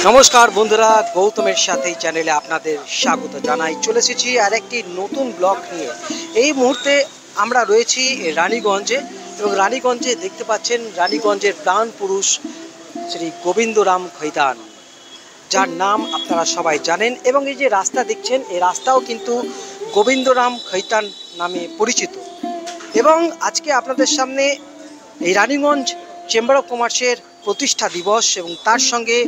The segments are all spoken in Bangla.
নমস্কার বন্ধুরা, গৌতমের সাথে চ্যানেলে আপনাদের স্বাগত জানাই। চলে এসেছি আর একটি নতুন ব্লগ নিয়ে। এই মুহূর্তে আমরা রয়েছি রানীগঞ্জে এবং রানীগঞ্জে দেখতে পাচ্ছেন রানীগঞ্জের প্রাণ পুরুষ শ্রী গোবিন্দরাম খৈতান, যার নাম আপনারা সবাই জানেন। এবং এই যে রাস্তা দেখছেন, এই রাস্তাও কিন্তু গোবিন্দরাম খৈতান নামে পরিচিত। এবং আজকে আপনাদের সামনে এই রানীগঞ্জ চেম্বার অফ কমার্সের প্রতিষ্ঠা দিবস এবং তার সঙ্গে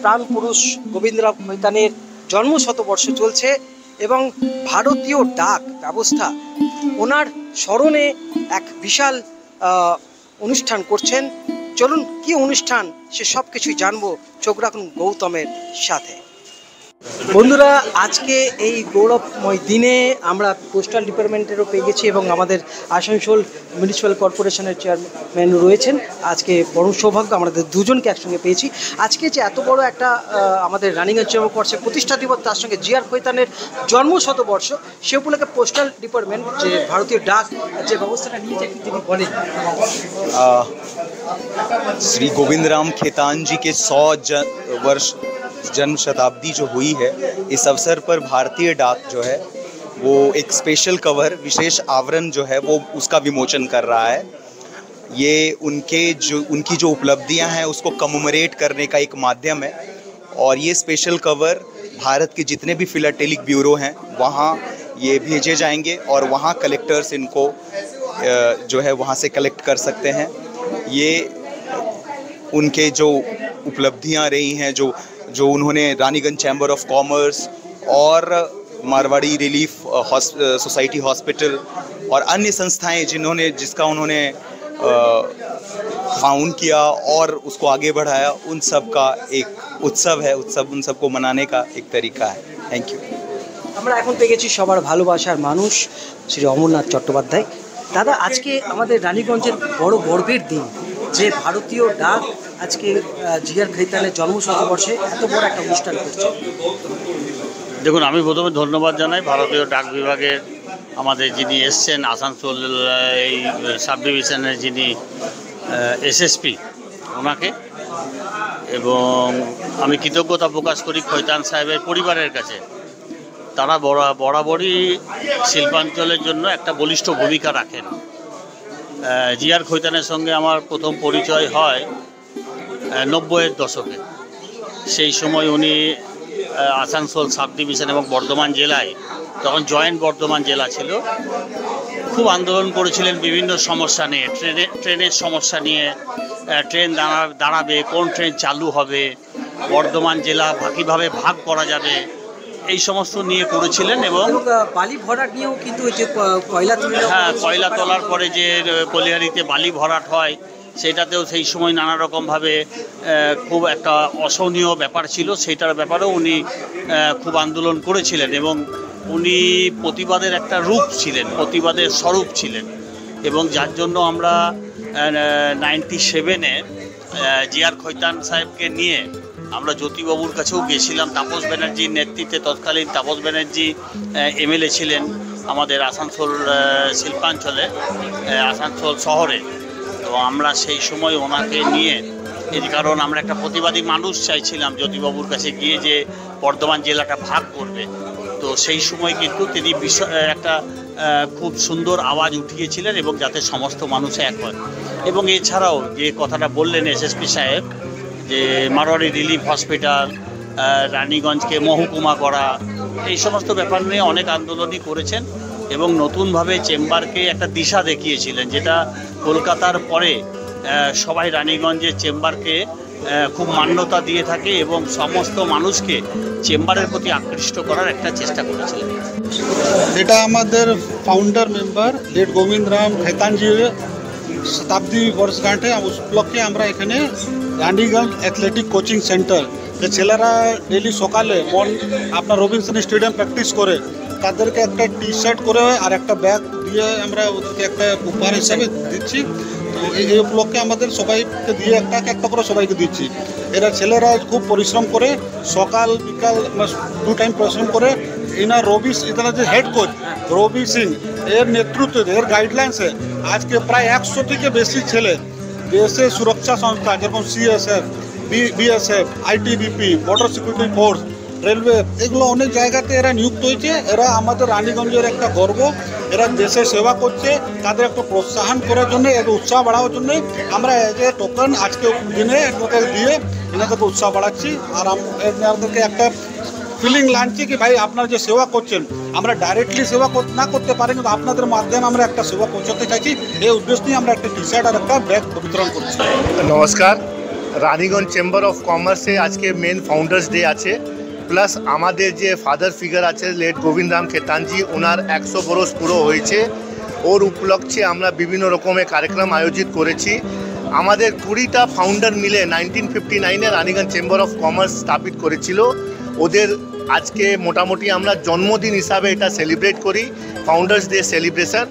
প্রাণ পুরুষ গোবিন্দরাম খৈতানের জন্মশতবর্ষ চলছে এবং ভারতীয় ডাক ব্যবস্থা ওনার স্মরণে এক বিশাল অনুষ্ঠান করছেন। চলুন কি অনুষ্ঠান সে সব কিছুই জানবো, চোখ রাখুন গৌতমের সাথে। বন্ধুরা, আজকে এই গৌরবময় দিনে আমরা পোস্টাল ডিপার্টমেন্টেরও পেয়ে গেছি এবং আমাদের আসানসোল মিউনিসিপ্যাল কর্পোরেশনের চেয়ারম্যান রয়েছেন। আজকে বড় সৌভাগ্য, আমাদের দুজনকে একসঙ্গে পেয়েছি। আজকে যে এত বড় একটা আমাদের রানীগঞ্জ চেম্বার অফ কমার্সের প্রতিষ্ঠা দিবস, তার সঙ্গে জিআর খৈতানের জন্মশতবর্ষ, সে উপলক্ষে পোস্টাল ডিপার্টমেন্ট যে ভারতীয় ডাক যে ব্যবস্থাটা নিয়েছে তিনি বলেন। श्री गोविंदराम खेतान जी के 100 वर्ष जन्म शताब्दी जो हुई है, इस अवसर पर भारतीय डाक जो है वो एक स्पेशल कवर, विशेष आवरण जो है वो उसका विमोचन कर रहा है। ये उनकी जो उपलब्धियां हैं उसको कमेमोरेट करने का एक माध्यम है। और ये स्पेशल कवर भारत के जितने भी फिलाटेलिक ब्यूरो हैं वहाँ ये भेजे जाएंगे और वहाँ कलेक्टर्स इनको जो है वहाँ से कलेक्ट कर सकते हैं। ये उनके जो उपलब्धियां रही हैं, जो उन्होंने रानीगंज चैम्बर ऑफ कॉमर्स और मारवाड़ी रिलीफ सोसाइटी हॉस्पिटल और अन्य संस्थाएं जिसका उन्होंने फाउंड किया और उसको आगे बढ़ाया, उन सब का एक उत्सव है। उन सबको मनाने का एक तरीका है। Thank you. আমরা এখন পেয়ে গেছি সবার ভালোবাসার মানুষ শ্রী অমরনাথ চট্টোপাধ্যায়। দাদা, আজকে আমাদের রানীগঞ্জের বড় গর্বের দিন যে ভারতীয় ডাক আজকে জিআর খৈতানের জন্মশতবর্ষে এত বড় একটা অনুষ্ঠান করছে। দেখুন, আমি প্রথমে ধন্যবাদ জানাই ভারতীয় ডাক বিভাগের আমাদের যিনি এসছেন আসানসোল এই সাব ডিভিশনের যিনি এসএসপি ওনাকে, এবং আমি কৃতজ্ঞতা প্রকাশ করি খৈতান সাহেবের পরিবারের কাছে। তারা বরাবরই শিল্পাঞ্চলের জন্য একটা বলিষ্ঠ ভূমিকা রাখেন। জিআর খৈতানের সঙ্গে আমার প্রথম পরিচয় হয় 90-এর দশকে। সেই সময় উনি আসানসোল সাব ডিভিশন এবং বর্ধমান জেলায়, তখন জয়েন্ট বর্ধমান জেলা ছিল, খুব আন্দোলন করেছিলেন বিভিন্ন সমস্যা নিয়ে। ট্রেনের সমস্যা নিয়ে, ট্রেন দাঁড়াবে, কোন ট্রেন চালু হবে, বর্ধমান জেলা কীভাবে ভাগ করা যাবে, এই সমস্ত নিয়ে করেছিলেন। এবং বালি ভরাট নিয়েও কিন্তু কয়লা তোলার পরে যে কলিহারিতে বালি ভরাট হয় সেটাতেও সেই সময় নানা রকমভাবে খুব একটা অসহনীয় ব্যাপার ছিল। সেইটার ব্যাপারেও উনি খুব আন্দোলন করেছিলেন এবং উনি প্রতিবাদের একটা রূপ ছিলেন, প্রতিবাদের স্বরূপ ছিলেন। এবং যার জন্য আমরা 97-এ জিআর খৈতান সাহেবকে নিয়ে আমরা জ্যোতিবাবুর কাছেও গেছিলাম। তাপস ব্যানার্জির নেতৃত্বে, তৎকালীন তাপস ব্যানার্জি এমএলএ ছিলেন আমাদের আসানসোল শিল্পাঞ্চলে, আসানসোল শহরে। তো আমরা সেই সময় ওনাকে নিয়ে, এই কারণ আমরা একটা প্রতিবাদী মানুষ চাইছিলাম জ্যোতিবাবুর কাছে গিয়ে যে বর্ধমান জেলাটা ভাগ করবে। তো সেই সময় কিন্তু তিনি একটা খুব সুন্দর আওয়াজ উঠিয়েছিলেন এবং যাতে সমস্ত মানুষ এক হয়। এবং এছাড়াও যে কথাটা বললেন এসএসপি সাহেব, যে মারোয়ারি রিলিফ হসপিটাল, রানীগঞ্জকে মহকুমা করা, এই সমস্ত ব্যাপার নিয়ে অনেক আন্দোলনই করেছেন এবং নতুনভাবে চেম্বারকে একটা দিশা দেখিয়েছিলেন, যেটা কলকাতার পরে সবাই রানীগঞ্জের চেম্বারকে খুব মান্যতা দিয়ে থাকে এবং সমস্ত মানুষকে চেম্বারের প্রতি আকৃষ্ট করার একটা চেষ্টা করেছিলেন। এটা আমাদের ফাউন্ডার মেম্বার লেট গোবিন্দরাম খৈতানজি শতাব্দী বর্ষগাঁঠে উপলক্ষে আমরা এখানে রানীগঞ্জ অ্যাথলেটিক কোচিং সেন্টার, যে ছেলেরা ডেলি সকালে আপনার রবিনসন স্টেডিয়াম প্র্যাকটিস করে, তাদেরকে একটা টি শার্ট করে আর একটা ব্যাগ দিয়ে আমরা ওদেরকে একটা উপহার হিসাবে দিচ্ছি। তো এই উপলক্ষে আমাদের সবাইকে দিয়ে একটা করে সবাইকে দিচ্ছি। এরা ছেলেরা খুব পরিশ্রম করে, সকাল বিকাল 2 টাইম পরিশ্রম করে। इतना जो हेड कोच रवि सिंह एर नेतृत्व एर गाइडलाइंस आज के प्राय 100 থেকে বেশি ছেলে দেশে সুরক্ষা সংস্থা যেরকম CSF BSF, ITBP, border security force, railway, এগুলো অনেক জায়গাতে এরা নিযুক্ত হয়েছে। এরা আমাদের রানীগঞ্জের একটা গর্ব। এরা দেশের সেবা করছে, তাদের একটু প্রোৎসাহন করার জন্য, একটু উৎসাহ বাড়ানোর জন্য আমরা এজ এ টোকেন আজকে দিনে এনাদের দিয়ে এনাদেরকে উৎসাহ বাড়াচ্ছি। আর এনাদেরকে একটা ফিলিং লাগছে কি ভাই আপনারা যে সেবা করছেন, আমরা ডাইরেক্টলি সেবা না করতে পারি, কিন্তু আপনাদের মাধ্যমে আমরা একটা সেবা পৌঁছাতে চাইছি। এই উদ্দেশ্য নিয়ে আমরা একটা টি শার্ট আর একটা ব্যাগ বিতরণ করছি। নমস্কার, রানীগঞ্জ চেম্বার অফ কমার্সে আজকে মেন ফাউন্ডার্স ডে আছে, প্লাস আমাদের যে ফাদার ফিগার আছে লেট গোবিন্দ রাম খেতানজি, ওনার 100 বরস পুরো হয়েছে। ওর উপলক্ষে আমরা বিভিন্ন রকমের কার্যক্রম আয়োজিত করেছি। আমাদের 20টা ফাউন্ডার মিলে 1959-এ রানীগঞ্জ চেম্বার অফ কমার্স স্থাপিত করেছিল। ওদের আজকে মোটামুটি আমরা জন্মদিন হিসাবে এটা সেলিব্রেট করি, ফাউন্ডার্স ডে সেলিব্রেশন।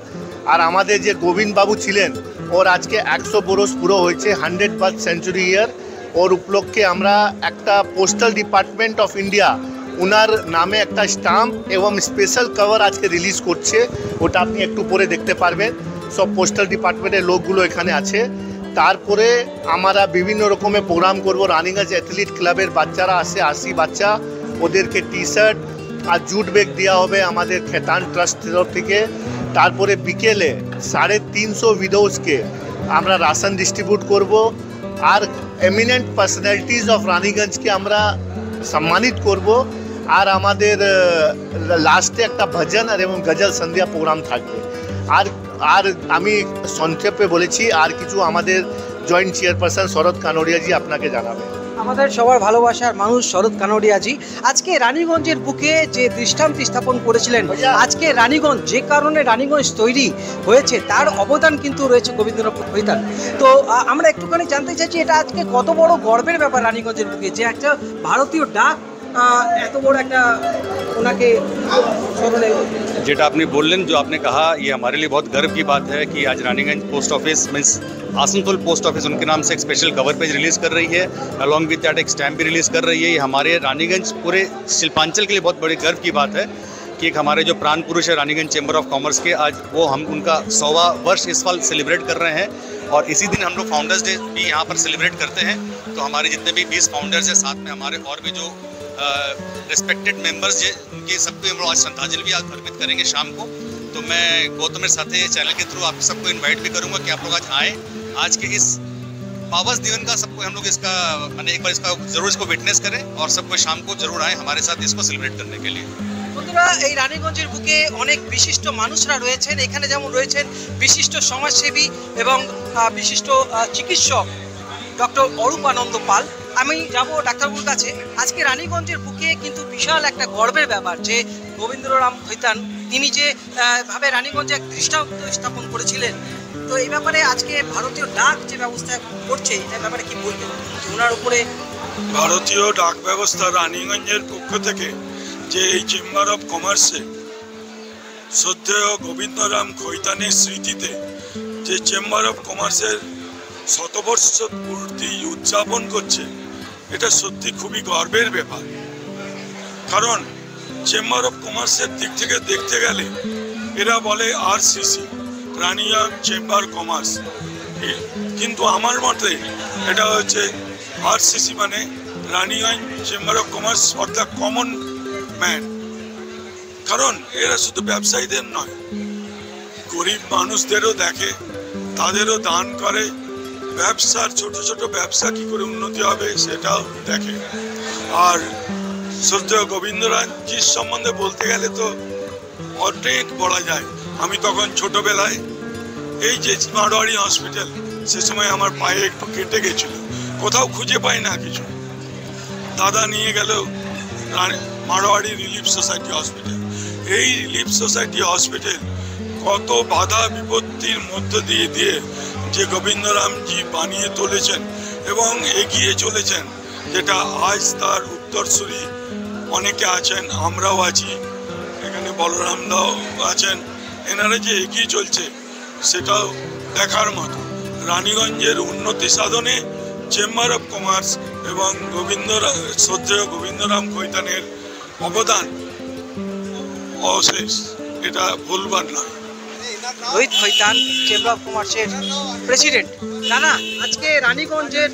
আর আমাদের যে গোবিন্দ বাবু ছিলেন, ওর আজকে 100 বরস পুরো হয়েছে, 100 বার্থ সেঞ্চুরি ইয়ার। ওর উপলক্ষে আমরা একটা পোস্টাল ডিপার্টমেন্ট অফ ইন্ডিয়া ওনার নামে একটা স্টাম্প এবং স্পেশাল কভার আজকে রিলিজ করছে। ওটা আপনি একটু পরে দেখতে পারবেন। সব পোস্টাল ডিপার্টমেন্টের লোকগুলো এখানে আছে। তারপরে আমরা বিভিন্ন রকমের প্রোগ্রাম করব। রানীগঞ্জ অ্যাথলিট ক্লাবের বাচ্চারা আসে, 80 বাচ্চা, ওদেরকে টি শার্ট আর জুট ব্যাগ দেওয়া হবে আমাদের খেতান ট্রাস্ট তরফ থেকে। তারপরে বিকেলে 350 উইডোজকে আমরা রাশন ডিস্ট্রিবিউট করব। আর এমিনেন্ট পার্সোনালিটিস অফ রানীগঞ্জকে আমরা সম্মানিত করব। আর আমাদের লাস্টে একটা ভজন আর এবং গজল সন্ধ্যা প্রোগ্রাম থাকবে। আর আর আমি সংক্ষেপে বলেছি, আর কিছু আমাদের জয়েন্ট চেয়ারপারসন শরৎ কানোরিয়াজি আপনাকে জানাবে। আমাদের সবার ভালোবাসার মানুষ শরৎ কানোরিয়াজি আজকে রানীগঞ্জের বুকে যে দৃষ্টান্তি স্থাপন করেছিলেন। আজকে রানীগঞ্জ যে কারণে রানীগঞ্জ তৈরি হয়েছে তার অবদান কিন্তু রয়েছে গোবিন্দ্রনাথ খৈতান। তো আমরা একটুখানি জানতে চাইছি এটা আজকে কত বড় গর্বের ব্যাপার রানীগঞ্জের বুকে যে একটা ভারতীয় ডাক এত বড় একটা ওনাকে স্মরণে। जेटा आपने बोलन जो आपने कहा, ये हमारे लिए बहुत गर्व की बात है कि आज Raniganj post office means Asansol post office उनके नाम से एक स्पेशल कवर पेज रिलीज़ कर रही है, अलॉन्ग विद दैट एक स्टैम्प भी रिलीज़ कर रही है। ये हमारे रानीगंज पूरे शिल्पांचल के लिए बहुत बड़ी गर्व की बात है कि एक हमारे जो प्राण पुरुष है रानीगंज चैम्बर ऑफ कॉमर्स के, आज वो हम उनका 100वां वर्ष इस साल सेलिब्रेट कर रहे हैं। और इसी दिन हम लोग फाउंडर्स डे भी यहाँ पर सेलिब्रेट करते हैं। तो हमारे जितने भी 20 फाउंडर्स हैं, साथ में हमारे और भी जो रिस्पेक्टेड मेंबर्स उनके सबको हम लोग आज श्रद्धांजलि भी आज अर्पित करेंगे शाम को। तो मैं गौतम मेरे साथ चैनल के थ्रू आप सबको इनवाइट भी करूंगा कि आप लोग आज आएँ। आज के इस पावस दिवन का सबको हम लोग इसका मैंने एक बार इसका जरूर इसको विटनेस करें और सबको शाम को जरूर आएँ हमारे साथ इसको सेलिब्रेट करने के लिए। বন্ধুরা, এই রানীগঞ্জের বুকে অনেক বিশিষ্ট মানুষরা রয়েছেন। এখানে যেমন রয়েছেন বিশিষ্ট সমাজসেবী এবং বিশিষ্ট চিকিৎসক ডক্টর অরূপ আনন্দ পাল। আমি যাব ডাক্তারবাবুর কাছে। আজকে রানীগঞ্জের বুকে কিন্তু বিশাল একটা গর্বের ব্যাপার যে গোবিন্দ্ররাম খৈতান তিনি যে ভাবে রানীগঞ্জে এক দৃষ্টান্ত স্থাপন করেছিলেন। তো এই ব্যাপারে আজকে ভারতীয় ডাক যে ব্যবস্থা করছে এই ব্যাপারে কি বলবেন? ওনার উপরে ভারতীয় ডাক ব্যবস্থা রানীগঞ্জের পক্ষ থেকে যে এই চেম্বার অফ কমার্সে শ্রদ্ধেয় গোবিন্দরাম খৈতানের স্মৃতিতে যে চেম্বার অফ কমার্সের 100বর্ষ পূর্তি উদযাপন করছে, এটা সত্যি খুবই গর্বের ব্যাপার। কারণ চেম্বার অফ কমার্সের দিক থেকে দেখতে গেলে এরা বলে RCC, রানীগঞ্জ চেম্বার কমার্স, কিন্তু আমার মতে এটা হচ্ছে RCC মানে Raniganj chamber of commerce for the common man. কারণ এরা শুধু ব্যবসায়ীদের নয়, গরিব মানুষদেরও দেখে, তাদেরও দান করে, ব্যবসার ছোট ছোট ব্যবসা কী করে উন্নতি হবে সেটাও দেখে। আর শ্রদ্ধেয় গোবিন্দরামজির সম্বন্ধে বলতে গেলে তো অনেক বলা যায়। আমি তখন ছোটবেলায় এই যে মারোয়ারি হসপিটাল, সে সময় আমার পায়ে একটু কেটে গেছিল, কোথাও খুঁজে পাই না কিছু, দাদা নিয়ে গেল মারোয়ারি রিলিফ সোসাইটি হসপিটাল। এই রিলিফ সোসাইটি হসপিটাল কত বাধা বিপত্তির মধ্য দিয়ে যে গোবিন্দরামজি বানিয়ে তুলেছেন এবং এগিয়ে চলেছেন, যেটা আজ তার উত্তরসূরি অনেকে আছেন, আমরাও আছি, এখানে বলরাম দাও আছেন, এনারা যে এগিয়ে চলছে সেটাও দেখার মতো। রানীগঞ্জের উন্নতি সাধনে চেম্বার অফ কমার্স এবং শ্রদ্ধেয় গোবিন্দরাম খৈতানের অবদান অশেষ, এটা ভুলবার নয়। রোহিত খৈতান চেম্বার অফ কমার্সের প্রেসিডেন্ট। দাদা, আজকে রানীগঞ্জের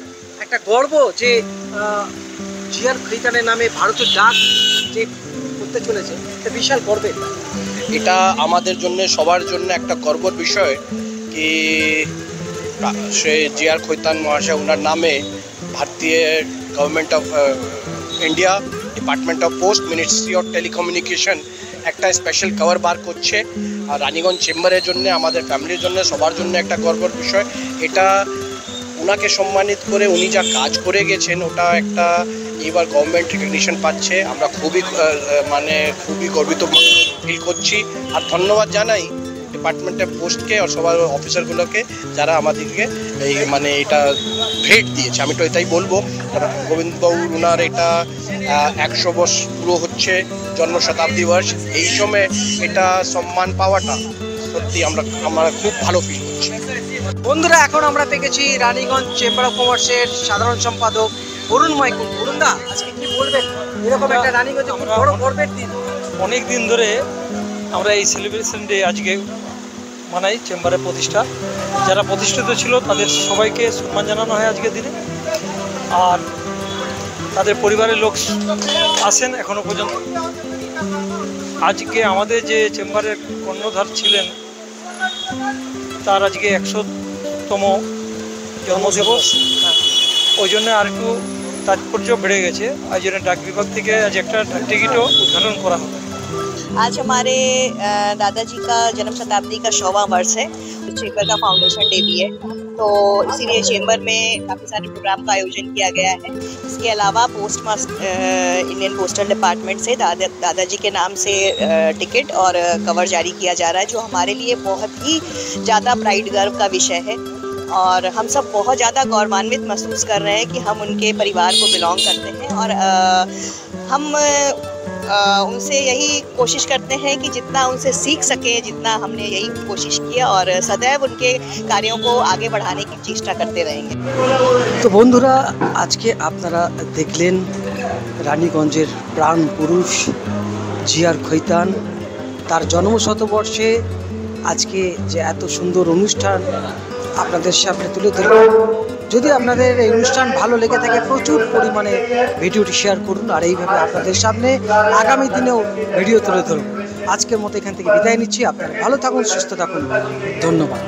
একটা গর্ব যে জিয়ার খৈতানের নামে ভারতের ডাক যে করতে চলেছে, এটা বিশাল গর্বের। এটা আমাদের জন্য সবার জন্য একটা গর্বর বিষয় কি সে জিয়ার খৈতান মহাশয় ওনার নামে ভারতীয় government of India, department of post, ministry of telecommunication একটা স্পেশাল কভার বার করছে। আর রানীগঞ্জ চেম্বারের জন্য, আমাদের ফ্যামিলির জন্য, সবার জন্য একটা গর্বর বিষয়। এটা ওনাকে সম্মানিত করে উনি যা কাজ করে গেছেন ওটা একটা এইবার গভর্নমেন্ট রিকগনিশন পাচ্ছে। আমরা খুবই গর্বিত ফিল করছি। আর ধন্যবাদ জানাই ডিপার্টমেন্টের পোস্টকে আর সবার অফিসারগুলোকে যারা আমাদেরকে এই এটা ভেট দিয়েছে। আমি তো এটাই বলবো, গোবিন্দবাবু ওনার এটা 100 বর্ষ পুরো হচ্ছে, জন্ম শতাব্দী বর্ষ। এই সময় এটা সম্মান পাওয়াটা সত্যি আমরা খুব ভালো ফিল করছি। বন্ধুরা, এখন আমরা পেয়ে গেছি রানীগঞ্জ চেম্বার অফ কমার্সের সাধারণ সম্পাদক অরুণ মাইকুল। অরুণদা, আজকে কি বলবেন? এরকম একটা রানীগঞ্জে খুব বড় গর্বের দিন। অনেক দিন ধরে আমরা এই সেলিব্রেশন ডে আজকে মানাই চেম্বারের প্রতিষ্ঠা। যারা প্রতিষ্ঠিত ছিল তাদের সবাইকে সম্মান জানানো হয় আজকের দিনে। আর তাদের পরিবারের লোক আসেন এখনো পর্যন্ত। আজকে আমাদের যে চেম্বারের কর্ণধার ছিলেন তার আজকে 100তম জন্মদিবস। ওই জন্য আর একটু তাৎপর্য বেড়ে গেছে। ওই জন্য ডাক বিভাগ থেকে আজ একটা ডাক টিকিটও উদ্ঘাটন করা হবে। आज हमारे दादाजी का जन्म शताब्दी का 100वां वर्ष है। चेम्बर का फाउंडेशन डे भी है, तो इसीलिए चेम्बर में काफ़ी सारे प्रोग्राम का आयोजन किया गया है। इसके अलावा इंडियन पोस्टल डिपार्टमेंट से दादाजी के नाम से टिकट और कवर जारी किया जा रहा है, जो हमारे लिए बहुत ही ज़्यादा प्राइड गर्व का विषय है। और हम सब बहुत ज़्यादा गौरवान्वित महसूस कर रहे हैं कि हम उनके परिवार को बिलोंग करते हैं। और हम उनसे यही कोशिश करते हैं कि जितना उनसे सीख सके, जितना हमने यही कोशिश की और सदैव उनके कार्यों को आगे बढ़ाने की चेष्टा करते रहेंगे। তো বন্ধুরা, আজকে আপনারা দেখলেন রানীগঞ্জের প্রাণ পুরুষ জিয়ার খৈতান, তার জন্মশতবর্ষে আজকে যে এত সুন্দর অনুষ্ঠান আপনাদের সামনে তুলে ধরলাম। যদি আপনাদের এই অনুষ্ঠান ভালো লেগে থাকে প্রচুর পরিমাণে ভিডিওটি শেয়ার করুন, আর এইভাবে আপনাদের সামনে আগামী দিনেও ভিডিও তুলে ধরুন। আজকের মতো এখান থেকে বিদায় নিচ্ছি। আপনারা ভালো থাকুন, সুস্থ থাকুন, ধন্যবাদ।